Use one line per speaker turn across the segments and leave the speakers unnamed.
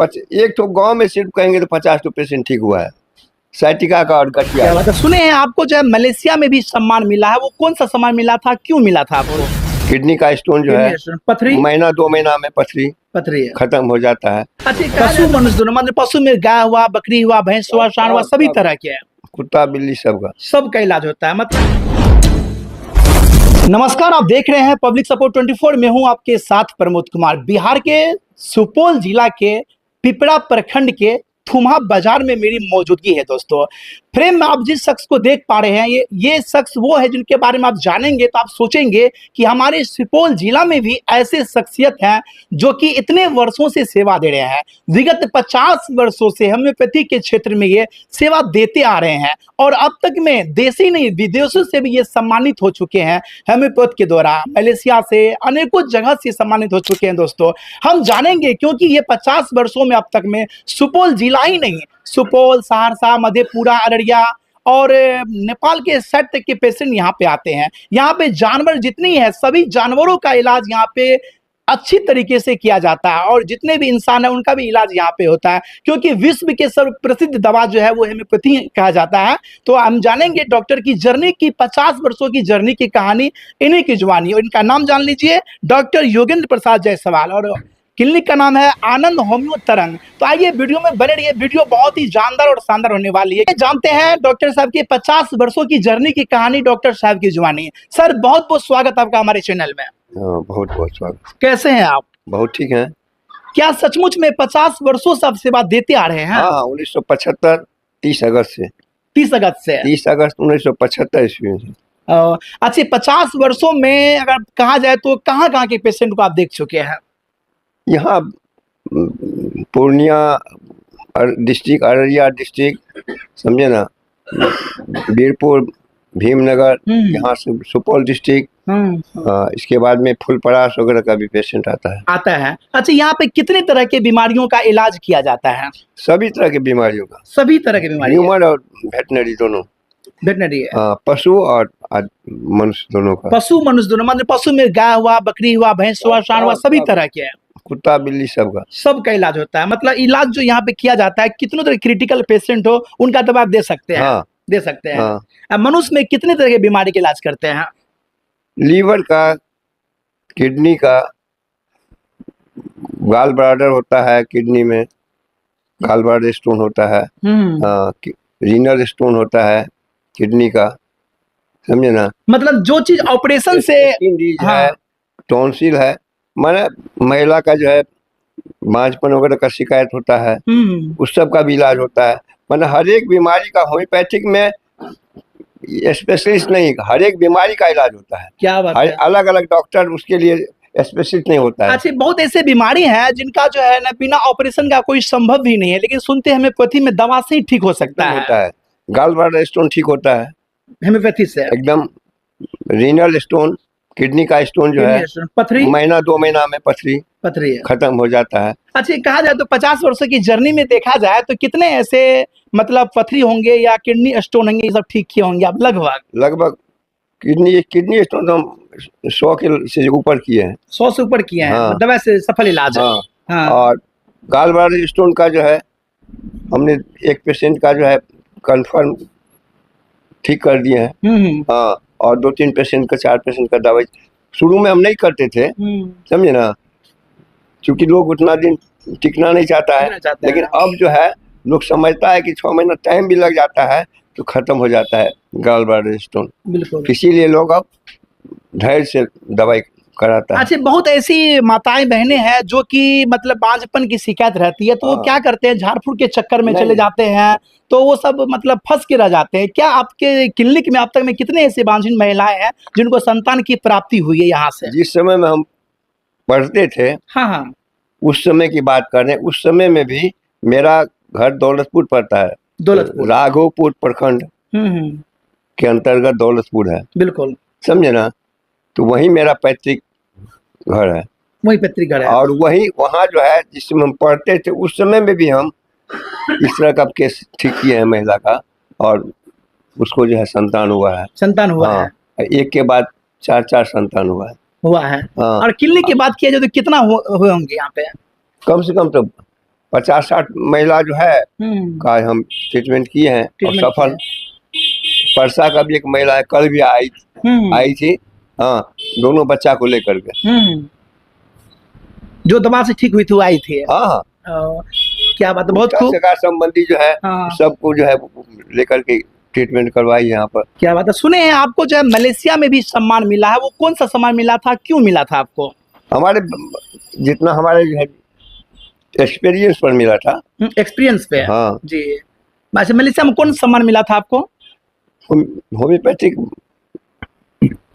एक तो गांव में सिर्फ कहेंगे तो 50 तो पेशेंट ठीक हुआ है, साइटिका का और गठिया
क्या
का।
बात है। सुने हैं आपको जो है मलेशिया में भी सम्मान मिला है, वो कौन सा सम्मान मिला था, क्यों मिला था आपको?
किडनी का स्टोन जो है
पथरी
महीना 2 महीना में पथरी
पथरी है।
खत्म हो जाता है।
अच्छा, पशु मनुष्य दोनों, मतलब पशु में गाय हुआ, बकरी हुआ, भैंस हुआ, सांड हुआ, सभी तरह के है,
कुत्ता बिल्ली सबका
सबका इलाज होता है मतलब। नमस्कार, आप देख रहे हैं पब्लिक सपोर्ट 24। में हूं आपके साथ प्रमोद कुमार। बिहार के सुपौल जिला के पिपरा प्रखंड के थुम्हा बाजार में मेरी मौजूदगी है दोस्तों। फ्रेम में आप जिस शख्स को देख पा रहे हैं, ये शख्स वो है जिनके बारे में आप जानेंगे तो आप सोचेंगे कि हमारे सुपौल जिला में भी ऐसे शख्सियत हैं जो कि इतने वर्षों से सेवा दे रहे हैं। विगत 50 वर्षों से होम्योपैथी के क्षेत्र में ये सेवा देते आ रहे हैं और अब तक में देश ही नहीं विदेशों से भी ये सम्मानित हो चुके हैं। होम्योपैथ के द्वारा मलेशिया से अनेकों जगह से सम्मानित हो चुके हैं दोस्तों। हम जानेंगे क्योंकि ये 50 वर्षों में अब तक में सुपौल जिला ही नहीं, सुपौल, सहरसा, मधेपुरा, अररिया और नेपाल के सेट तक के पेशेंट यहाँ पे आते हैं। यहाँ पे जानवर जितनी है सभी जानवरों का इलाज यहाँ पे अच्छी तरीके से किया जाता है और जितने भी इंसान है उनका भी इलाज यहाँ पे होता है, क्योंकि विश्व के सर्व प्रसिद्ध दवा जो है वो होम्योपैथी कहा जाता है। तो हम जानेंगे डॉक्टर की जर्नी की, 50 वर्षों की जर्नी की कहानी इन्हीं की जुबानी। और इनका नाम जान लीजिए, डॉक्टर योगेंद्र प्रसाद जायसवाल, और क्लिनिक का नाम है आनंद होम्यो तरंग। तो आइए वीडियो में बने रहिए, वीडियो बहुत ही जानदार और शानदार होने वाली है। जानते हैं डॉक्टर साहब की 50 वर्षों की जर्नी की कहानी, डॉक्टर साहब की जुबानी। सर बहुत बहुत स्वागत आपका हमारे चैनल में।
बहुत बहुत स्वागत।
कैसे हैं आप?
बहुत ठीक है।
क्या सचमुच में 50 वर्षों से आप सेवा देते आ रहे हैं?
हाँ, 1975 30 अगस्त से
30 अगस्त से
30 अगस्त 1975 ईस्वी से।
अच्छा, 50 वर्षों में अगर कहा जाए तो कहाँ कहाँ के पेशेंट को आप देख चुके हैं?
यहाँ पूर्णिया डिस्ट्रिक्ट, अररिया डिस्ट्रिक्ट, समझे ना, बीरपुर, भीमनगर, यहाँ से सुपौल डिस्ट्रिक्ट, इसके बाद में फुलपरास वगैरह का भी पेशेंट आता है।
अच्छा, यहाँ पे कितने तरह के बीमारियों का इलाज किया जाता है?
सभी तरह की बीमारियों का,
सभी तरह की बीमारी,
ह्यूमन और वेटनरी दोनों,
वेटनरी है,
पशु और मनुष्य दोनों का।
पशु मनुष्य दोनों, मतलब पशु में गाय हुआ, बकरी हुआ, भैंस हुआ, सांड हुआ, सभी तरह के है,
कुत्ता बिल्ली सबका,
सबका इलाज होता है। मतलब इलाज जो यहाँ पे किया जाता है, कितनों तरह क्रिटिकल पेशेंट हो उनका दवा आप दे सकते हैं।
हाँ,
दे सकते हैं।
हाँ।
मनुष्य में कितने तरह के बीमारी के इलाज करते हैं?
लीवर का, किडनी का, गाल ब्लाडर होता है, किडनी में गाल ब्लाडर स्टोन होता है, रीनल स्टोन होता है किडनी का, समझे ना।
मतलब जो चीज ऑपरेशन से
है, टॉन्सिल है, माने महिला का जो है बांझपन वगैरह का शिकायत होता है, उस सब का भी इलाज होता है। माने हर एक बीमारी का होम्योपैथिक में स्पेशलिस्ट नहीं, हर एक बीमारी का इलाज होता है।
क्या बात है।
अलग अलग डॉक्टर उसके लिए स्पेशलिस्ट नहीं होता है।
अच्छा, बहुत ऐसे बीमारी हैं जिनका जो है ना बिना ऑपरेशन का कोई संभव भी नहीं है, लेकिन सुनते हैं होम्योपैथी में दवा से ही ठीक हो सकता है।
होता है, गाल ब्लाडर स्टोन ठीक होता है
होम्योपैथी से
एकदम। रीनल स्टोन, किडनी का स्टोन जो है
पथरी
महीना 2 महीना में पथरी खत्म हो जाता है।
अच्छा, कहा जाए तो 50 वर्षों की जर्नी में देखा जाए तो कितने ऐसे मतलब पथरी होंगे या किडनी स्टोन होंगे, ये सब ठीक किए होंगे आप?
लगभग किडनी स्टोन तो हम 100 के से ऊपर किए हैं।
100 से ऊपर किए हैं।
हाँ।
दवा से सफल इलाज है।
हाँ। और गाल ब्लाडर स्टोन का जो है हमने एक पेशेंट का जो है कंफर्म ठीक कर दिए हैं। हाँ, और 2-3 पेशेंट का, 4 पेशेंट का दवाई शुरू में हम नहीं करते थे, समझे ना, क्योंकि लोग उतना दिन टिकना नहीं चाहता है। लेकिन अब जो है लोग समझता है कि 6 महीना टाइम भी लग जाता है तो खत्म हो जाता है गाल ब्लाडर स्टोन, बिल्कुल। इसीलिए लोग अब धैर्य से दवाई कराता है।
अच्छा, बहुत ऐसी माताएं बहनें हैं जो कि मतलब बांझपन की शिकायत रहती है, तो वो क्या करते हैं, झाड़ फूक के चक्कर में चले जाते हैं, तो वो सब मतलब फंस के रह जाते हैं। क्या आपके क्लिनिक में अब तक में कितने ऐसे बांझिन महिलाएं हैं जिनको संतान की प्राप्ति हुई है यहाँ से?
जिस समय में हम पढ़ते थे,
हाँ,
उस समय की बात कर रहे हैं, उस समय में भी मेरा घर दौलतपुर पड़ता है, दौलतपुर राघोपुर प्रखंड के अंतर्गत दौलतपुर है, बिल्कुल, समझे ना। तो वही मेरा पैतृक घर है,
वही पैतृक घर है। और
वही वहाँ जो है जिसमें हम पढ़ते थे उस समय में भी हम इस तरह का केस ठीक किए हैं महिला का, और उसको जो है संतान हुआ है। हाँ, एक के बाद 4 संतान हुआ है। हाँ।
और क्लिनिक की बात किया जाए तो कितना हुए होंगे यहाँ पे?
कम से कम तो 50-60 महिला जो है का हम ट्रीटमेंट किए हैं और
ट्रीटमेंट
सफल। परसा का भी एक महिला है, कल भी आई थी। हाँ, दोनों बच्चा को लेकर के।
जो दवा से ठीक हुई थी वो आई थी।
हाँ,
क्या बात है, बहुत खूब।
सरकार संबंधी जो है सबको जो है लेकर के ट्रीटमेंट करवाई यहाँ पर।
क्या बात है। सुने हैं आपको जो है मलेशिया में भी सम्मान मिला है, वो कौन सा सम्मान मिला था, क्यों मिला था आपको?
हमारे जितना हमारे जो है एक्सपीरियंस पर मिला था।
एक्सपीरियंस पे?
हाँ
जी। अच्छा, मलेशिया में कौन सम्मान मिला था आपको?
होम्योपैथिक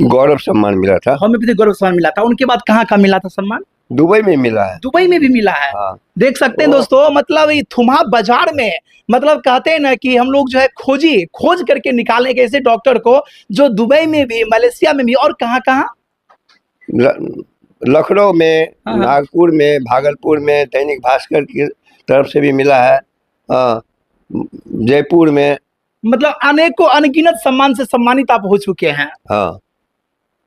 गौरव सम्मान मिला था।
होम्योपैथिक गौरव सम्मान मिला था। उनके बाद कहाँ मिला था सम्मान?
दुबई में मिला है।
दुबई में भी मिला है।
हाँ।
देख सकते हैं दोस्तों, मतलब ये थुमा बाजार में, मतलब कहते हैं ना कि हम लोग जो है खोज करके निकालें ऐसे डॉक्टर को जो दुबई में भी, मलेशिया में भी, और कहाँ
लखनऊ में, नागपुर में, भागलपुर में, दैनिक भास्कर की तरफ से भी मिला है। जयपुर में, मतलब
अनेकों अनगिनत सम्मान से सम्मानित आप हो चुके हैं।
हाँ,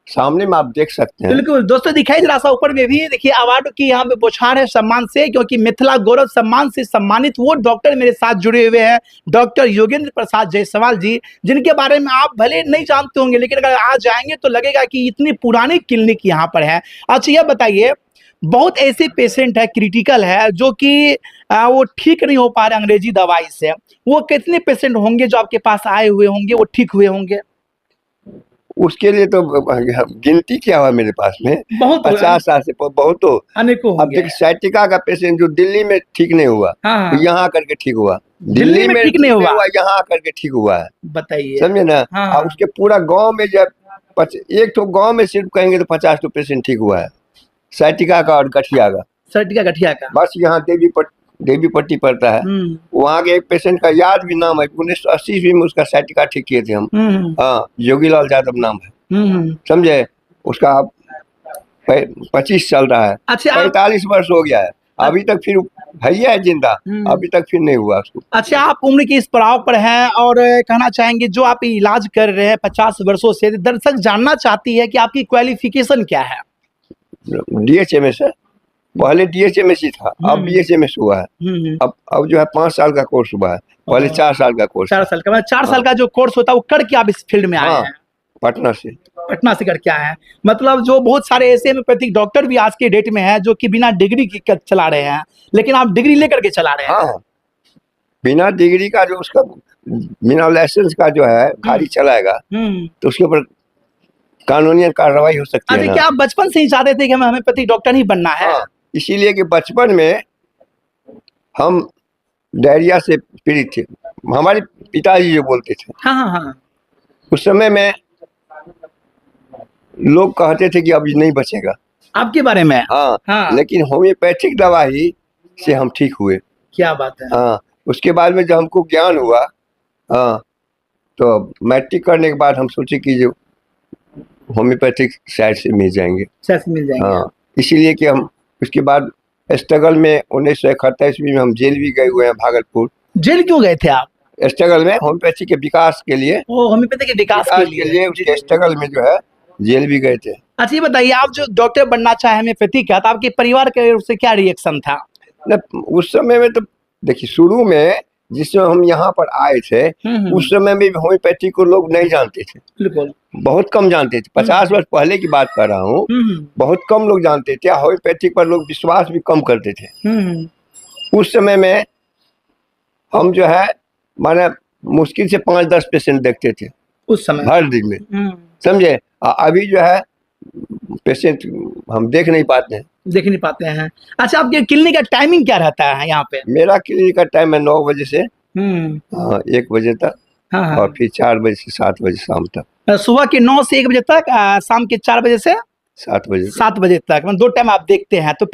सामने में आप देख सकते हैं।
बिल्कुल दोस्तों, दिखाई जरा सा ऊपर में भी देखिए अवार्ड की यहाँ पे बौछार है सम्मान से, क्योंकि मिथिला गौरव सम्मान से सम्मानित वो डॉक्टर मेरे साथ जुड़े हुए हैं, डॉक्टर योगेंद्र प्रसाद जायसवाल जी, जिनके बारे में आप भले नहीं जानते होंगे, लेकिन अगर आज जाएंगे तो लगेगा कि इतनी पुरानी क्लिनिक यहाँ पर है। अच्छा, यह बताइए, बहुत ऐसे पेशेंट है, क्रिटिकल है, जो कि वो ठीक नहीं हो पा रहे अंग्रेजी दवाई से, वो कितने पेशेंट होंगे जो आपके पास आए हुए होंगे, वो ठीक हुए होंगे?
उसके लिए तो गिनती क्या हुआ मेरे पास में,
बहुत
50 साल से बहुत हो।
अनेकों
अब देखिए, साइटिका का पेशेंट जो दिल्ली में ठीक नहीं हुआ, तो यहाँ करके ठीक हुआ। दिल्ली में ठीक नहीं हुआ, यहाँ करके ठीक हुआ है।
बताइए,
समझे ना। और उसके पूरा गांव में जब एक तो गांव में सिर्फ कहेंगे तो 50 तो पेशेंट ठीक हुआ है, साइटिका का और गठिया का।
साइटिका गठिया का
बस यहाँ देवी पट्टी पड़ता है, वहाँ के एक पेशेंट का याद भी नाम है, 1980 ईस्वी में उसका साइटिका ठीक किए थे हम। हाँ, योगीलाल यादव नाम है, समझे। उसका 25 चल रहा है। अच्छा, 45 वर्ष हो गया है, अभी तक फिर है जिंदा, अभी तक फिर नहीं हुआ उसको।
अच्छा, आप उम्र के इस पड़ाव पर हैं और कहना चाहेंगे जो आप इलाज कर रहे हैं 50 वर्षों से, दर्शक जानना चाहती है कि आपकी क्वालिफिकेशन क्या है?
DHMS है, पहले DHMS ही था, अब BHMS हुआ है। अब जो है 5 साल का कोर्स हुआ है, पहले 4 साल का कोर्स।
4 साल का, मतलब 4 साल का जो कोर्स होता है वो करके आप इस फील्ड में आए हैं?
पटना से करके
आए हैं। मतलब जो बहुत सारे ऐसे होम्योपैथिक डॉक्टर भी आज के डेट में है जो कि बिना डिग्री के चला रहे हैं, लेकिन आप डिग्री लेकर के चला रहे हैं।
हाँ, बिना डिग्री का जो उसका बिना लाइसेंस का जो है गाड़ी चलाएगा तो उसके ऊपर कानूनी कार्रवाई हो सकती है।
क्या आप बचपन से ही चाहते थे कि हमें होम्योपैथिक डॉक्टर ही बनना है?
हाँ, इसीलिए कि बचपन में हम डायरिया से पीड़ित थे, हमारे पिताजी जो बोलते थे।
हाँ।
उस समय में लोग कहते थे कि अब नहीं बचेगा
आपके बारे में।
हाँ। लेकिन होम्योपैथिक दवाई से हम ठीक हुए।
क्या बात है।
हाँ, उसके बाद में जब हमको ज्ञान हुआ, हाँ, तो मैट्रिक करने के बाद हम सोचे कि जो होम्योपैथिक साइड से मिल जाएंगे। हाँ, इसीलिए कि हम उसके बाद स्ट्रगल में 1971 ईस्वी में हम जेल भी गए हुए हैं, भागलपुर।
जेल क्यों गए थे आप?
स्ट्रगल में होम्योपैथी के विकास के लिए।
होम्योपैथी के विकास के लिए
उसके स्ट्रगल में जो है जेल भी गए थे।
अच्छा, ये बताइए, आप जो डॉक्टर बनना चाहे होम्योपैथी का, तो आपके परिवार के ओर से क्या रिएक्शन था?
उस समय में तो देखिए, शुरू में जिस समय हम यहाँ पर आए थे, उस समय में होम्योपैथी को लोग नहीं जानते थे, बिल्कुल बहुत कम जानते थे। 50 वर्ष पहले की बात कर रहा हूँ, बहुत कम लोग जानते थे, होम्योपैथिक पर लोग विश्वास भी कम करते थे। उस समय में हम जो है माने मुश्किल से 5-10 पेशेंट देखते थे उस समय, हर दिन में, समझे। अभी जो है पेशेंट हम देख नहीं पाते हैं।
अच्छा, आपके क्लिनिक का टाइमिंग क्या रहता है यहाँ पे?
मेरा क्लिनिक का टाइम है 9 बजे से 1 बजे तक। हाँ। और फिर 4 बजे से 7 बजे शाम तक।
सुबह के 9 से 1 बजे तक, शाम के 4 बजे से
7 बजे
तक, मतलब 2 टाइम आप देखते हैं। तो